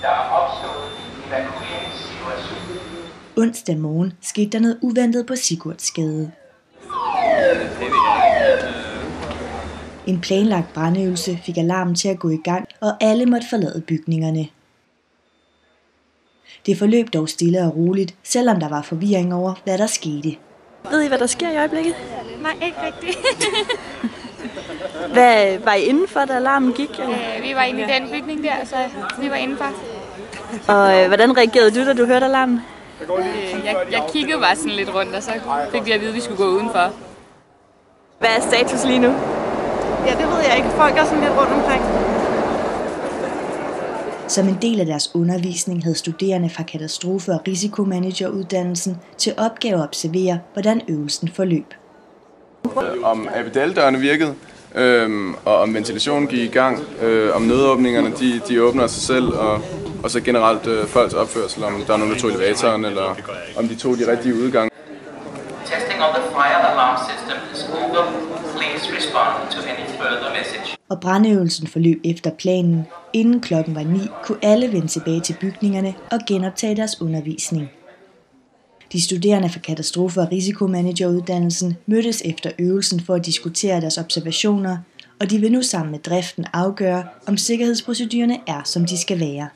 Der er opstået en evakueringssituation. Onsdag morgen skete der noget uventet på Sigurdsgade. En planlagt brandøvelse fik alarmen til at gå i gang, og alle måtte forlade bygningerne. Det forløb dog stille og roligt, selvom der var forvirring over, hvad der skete. Ved I, hvad der sker i øjeblikket? Nej, ikke rigtigt. Hvad var I indenfor, da alarmen gik? Vi var inde i den bygning der, så vi var indenfor. Og hvordan reagerede du, da du hørte alarmen? Jeg kiggede bare sådan lidt rundt, og så fik vi at vide, at vi skulle gå udenfor. Hvad er status lige nu? Ja, det ved jeg ikke. Folk er sådan lidt rundt omkring. Som en del af deres undervisning havde studerende fra katastrofe- og risikomanageruddannelsen til opgave at observere, hvordan øvelsen forløb. Om ABDL-dørene virkede, og om ventilationen gik i gang, om nødåbningerne de åbner af sig selv, og så generelt folks opførsel, om der er nogen, der tog elevatoren, eller om de tog de rigtige udgange. Testing of the fire alarm system is over. Please respond to any further message. Og brandøvelsen forløb efter planen. Inden klokken var 9, kunne alle vende tilbage til bygningerne og genoptage deres undervisning. De studerende fra katastrofe- og risikomanageruddannelsen mødtes efter øvelsen for at diskutere deres observationer, og de vil nu sammen med driften afgøre, om sikkerhedsprocedurerne er, som de skal være.